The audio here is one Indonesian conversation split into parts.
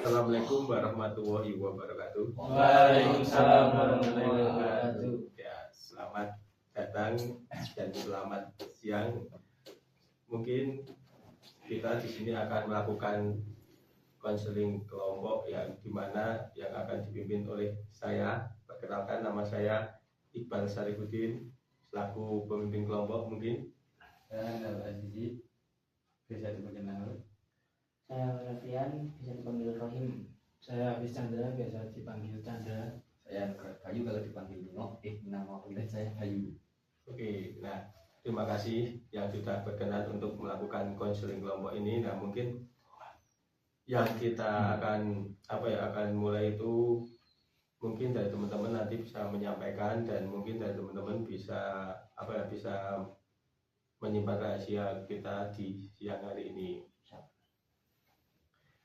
Assalamualaikum warahmatullahi wabarakatuh. Waalaikumsalam warahmatullahi wabarakatuh. Ya, selamat datang dan selamat siang. Mungkin kita di sini akan melakukan konseling kelompok yang dimana yang akan dipimpin oleh saya. Perkenalkan, nama saya Iqbal Sarifuddin selaku pemimpin kelompok. Mungkin Saya Azizi, bisa diperkenalkan. Saya Rafian, bisa dipanggil Rohim. Saya Hafiz Chandra, biasa dipanggil Chandra. Saya Bayu, kalau dipanggil Nino. Nama panggilan saya Bayu. Oke, nah terima kasih yang sudah berkenan untuk melakukan konseling kelompok ini. Nah mungkin yang kita akan mulai itu mungkin dari teman-teman nanti bisa menyampaikan, dan mungkin dari teman-teman bisa bisa menyimpan rahasia kita di siang hari ini.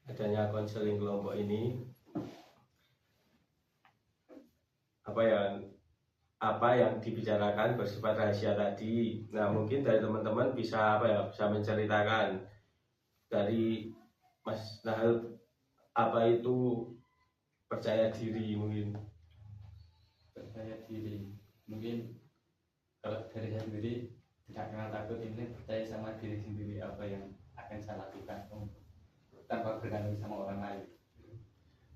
Adanya konseling kelompok ini apa yang dibicarakan bersifat rahasia tadi. Nah mungkin dari teman-teman bisa bisa menceritakan dari Mas Nahal apa itu percaya diri. Mungkin Percaya diri, mungkin kalau dari saya sendiri tidak kenal takut, ini percaya sama diri sendiri apa yang akan saya lakukan tanpa bergantung sama orang lain.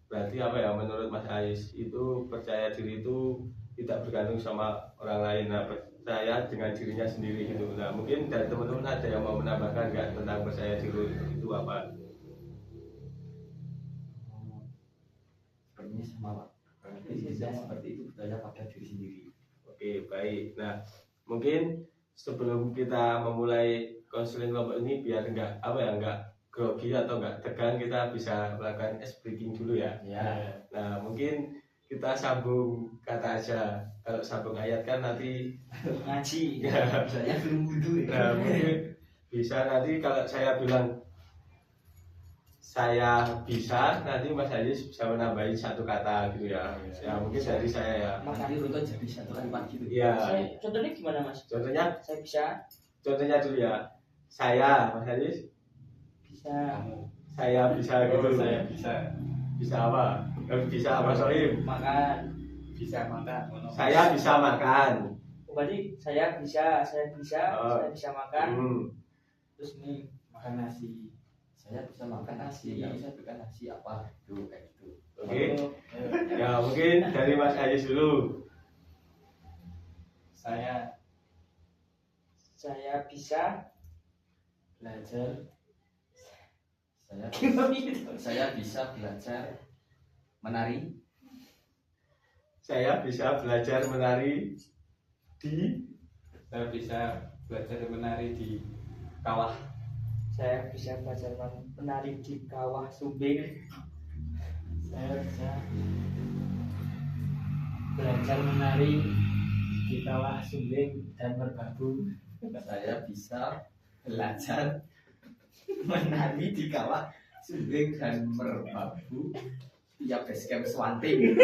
berarti menurut Mas Ais itu percaya diri itu tidak bergantung sama orang lain. Nah, percaya dengan dirinya sendiri gitu. Nah mungkin dari teman-teman ada yang mau menambahkan nggak tentang percaya diri itu apa? Sepertinya sama Pak. Saya seperti itu, percaya pada diri sendiri. Oke, baik. Nah mungkin sebelum kita memulai konseling kelompok ini, biar nggak grogi atau nggak tegang, kita bisa melakukan ice breaking dulu ya. Ya. Nah mungkin kita sambung kata aja. Kalau sambung ayat kan nanti Ngaji, ya. saya belum wudhu. Nah mungkin bisa nanti kalau saya bilang saya bisa, nanti Mas Ajis bisa menambahin satu kata gitu ya. Ya mungkin dari saya ya. Nanti runtuh jadi satu kalimat gitu. Ya. Contohnya gimana, Mas? Contohnya Saya bisa. dulu ya. Saya, Mas Ajis, Bisa saya bisa gitu. Saya bisa Bisa apa? Bisa apa, Sohim? makan. bisa makan. Saya bisa makan. Berarti saya bisa makan. Terus nih, Makan nasi. Saya bisa makan nasi. Yang saya makan nasi apa? Itu kayak gitu. Oke. Ya mungkin dari Mas Ajis dulu. Saya bisa belajar. Saya bisa belajar menari. Saya bisa belajar menari Saya bisa belajar menari di kawah. Saya bisa belajar menari di kawah Sumbing. Saya bisa belajar menari di kawah Sumbing dan Merbabu. Saya bisa belajar menari di kawah Sumbing dan Merbabu. Ya basecamp Swanting.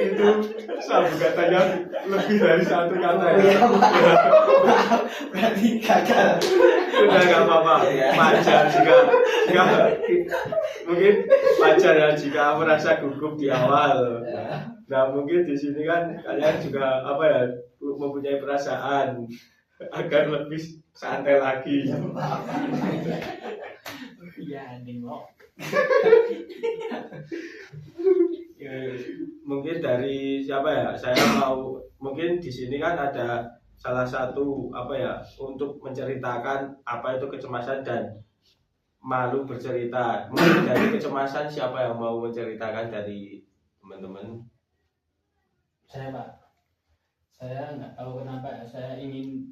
itu sambung katanya lebih dari satu kata ya. Berarti gagal. Udah nggak apa-apa. Wajar jika mungkin wajar ya jika merasa gugup di awal. Nah mungkin di sini kan kalian juga mempunyai perasaan agar lebih santai lagi. Iya, nengok. Mungkin dari siapa ya? Saya mungkin di sini kan ada salah satu untuk menceritakan apa itu kecemasan dan malu bercerita. Mungkin dari kecemasan siapa yang mau menceritakan dari teman-teman? Saya Pak, saya nggak tahu kenapa ya, saya ingin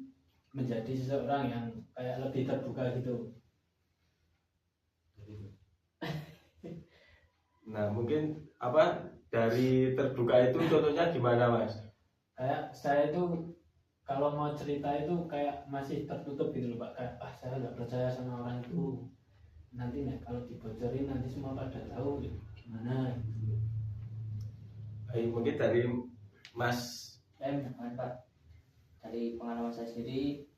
menjadi seseorang yang kayak lebih terbuka gitu. Nah mungkin dari terbuka itu contohnya gimana, Mas? Kayak saya itu kalau mau cerita itu kayak masih tertutup gitu loh Pak. Kayak saya nggak percaya sama orang itu. Nanti kalau dibocorin nanti semua pada tahu gimana gitu. Baik, mungkin dari Mas. Pak, dari pengalaman saya sendiri,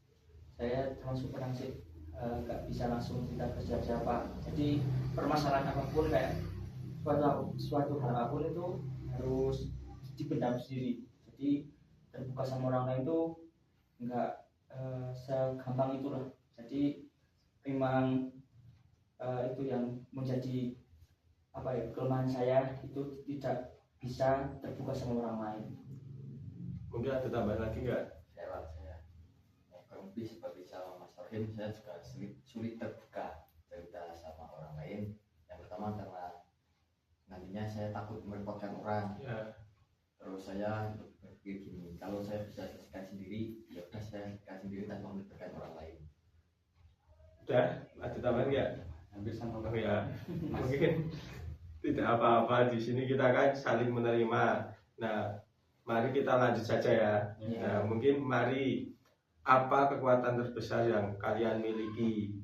saya termasuk orang sih nggak bisa langsung kita kerja siapa. Jadi permasalahan apapun kayak suatu hal apapun itu harus dipendam sendiri. Jadi terbuka sama orang lain itu nggak segampang itulah. Jadi memang itu yang menjadi apa ya, kelemahan saya itu tidak bisa terbuka sama orang lain. Mungkin ada tambahan lagi nggak? Saya kurang lebih seperti sama Mas Rohim, saya juga sulit terbuka cerita sama orang lain. Yang pertama karena nantinya saya takut merepotkan orang. Ya, Terus saya berpikir gini, kalau saya bisa selesaikan sendiri, ya udah saya selesaikan sendiri tanpa melibatkan orang lain. udah ada tambahan nggak? Hampir sama Oh ya, mungkin tidak apa-apa, di sini kita kan saling menerima. Nah, mari kita lanjut saja ya. Nah, mungkin mari, apa kekuatan terbesar yang kalian miliki?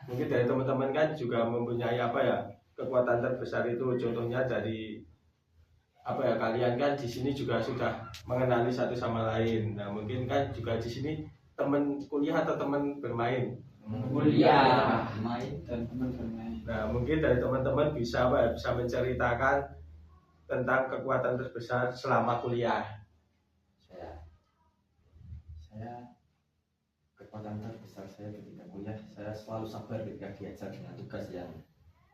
Mungkin dari teman-teman kan juga mempunyai apa ya, kekuatan terbesar itu. Contohnya dari apa ya, kalian kan di sini juga sudah mengenali satu sama lain. Nah, mungkin kan juga di sini teman kuliah atau teman bermain. Kuliah. Main dan teman bermain. Nah, mungkin dari teman-teman bisa apa ya, bisa menceritakan tentang kekuatan terbesar selama kuliah. Saya kekuatan terbesar saya ketika kuliah, saya selalu sabar ketika diajar dengan tugas yang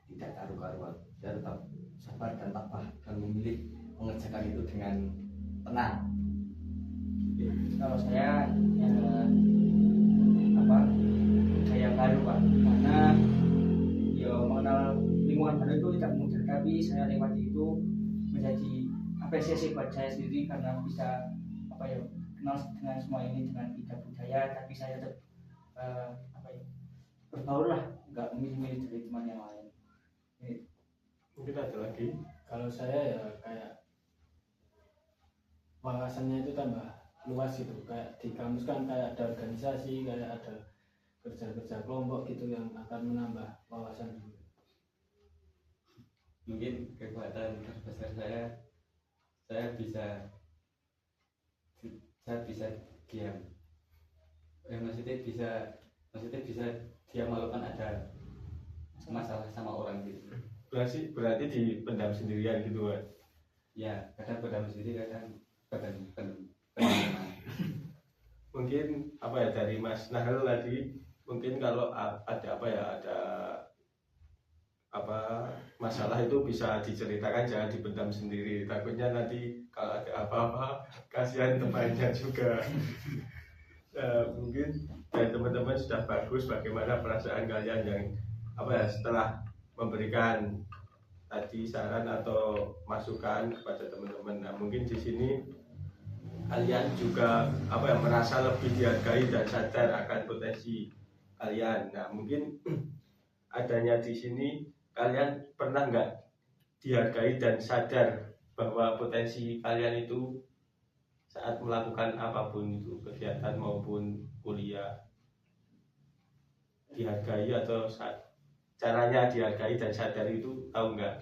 tidak karu-karuan. Saya tetap sabar dan tabah dan memilih mengerjakan itu dengan tenang. Kalau saya ya, apa kayak baru Pak, karena ya mengenal lingkungan baru itu tidak mudah, tapi saya lewati itu menjadi apresiasi buat saya sendiri karena bisa apa ya, kenal dengan semua ini dengan bidang budaya, tapi saya tetap apa ya, berbaur lah, nggak milih-milih dari teman yang lain. Mungkin ada lagi. Kalau saya ya kayak wawasannya itu tambah luas gitu, kayak di kampus kan kayak ada organisasi, kayak ada kerja-kerja kelompok gitu yang akan menambah wawasan juga. Mungkin kekuatan terbesar saya bisa diam. Maksudnya bisa diam walaupun ada masalah sama orang gitu. Berarti dipendam sendirian gitu kan. Ya, kadang pendam sendiri, kadang pendam. Mungkin apa ya, dari Mas Nahrul tadi, mungkin kalau ada apa ya, ada apa masalah itu bisa diceritakan, jangan dipendam sendiri. Takutnya nanti kalau ada apa-apa kasihan temannya juga. Nah, mungkin dari teman-teman sudah bagus bagaimana perasaan kalian yang apa ya, setelah memberikan tadi saran atau masukan kepada teman-teman. Nah, mungkin di sini kalian juga apa ya, merasa lebih dihargai dan sadar akan potensi kalian. Nah, mungkin adanya di sini, kalian pernah nggak dihargai dan sadar bahwa potensi kalian itu saat melakukan apapun itu, kegiatan maupun kuliah, dihargai atau caranya dihargai dan sadar itu tahu nggak?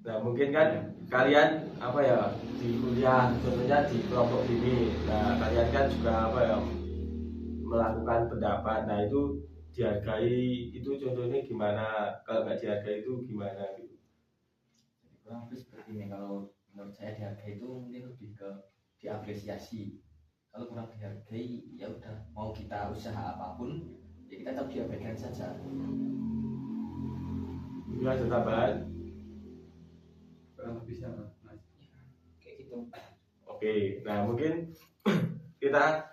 Nah, mungkin kan kalian apa ya, di kuliah contohnya di kelompok ini, nah kalian kan juga apa ya, melakukan pendapat. Nah, itu dihargai, itu contohnya gimana? Kalau nggak dihargai itu gimana gitu? Jadi kurang lebih seperti ini. Kalau menurut saya dihargai itu mungkin lebih ke diapresiasi. Kalau kurang dihargai, ya udah, mau kita usaha apapun ya kita tetap diabaikan saja. Itu ada tambahan? Kurang lebih sama, Mas. Kayak gitu. Oke, nah mungkin kita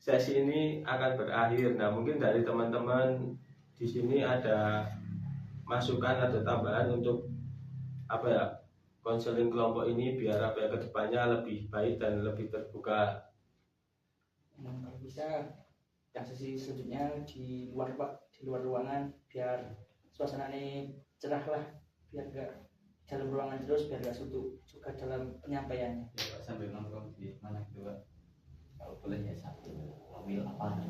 sesi ini akan berakhir. Nah, mungkin dari teman-teman di sini ada masukan atau tambahan untuk apa ya, konseling kelompok ini biar apa ya, kedepannya lebih baik dan lebih terbuka. Kalau bisa yang sesi selanjutnya di luar Pak, di luar ruangan, biar suasananya cerah lah, biar enggak dalam ruangan terus, biar enggak suntuk juga dalam penyampaiannya. Ya, Pak, sambil nongkrong di mana gitu, Pak. Kalau boleh ya satu mobil apa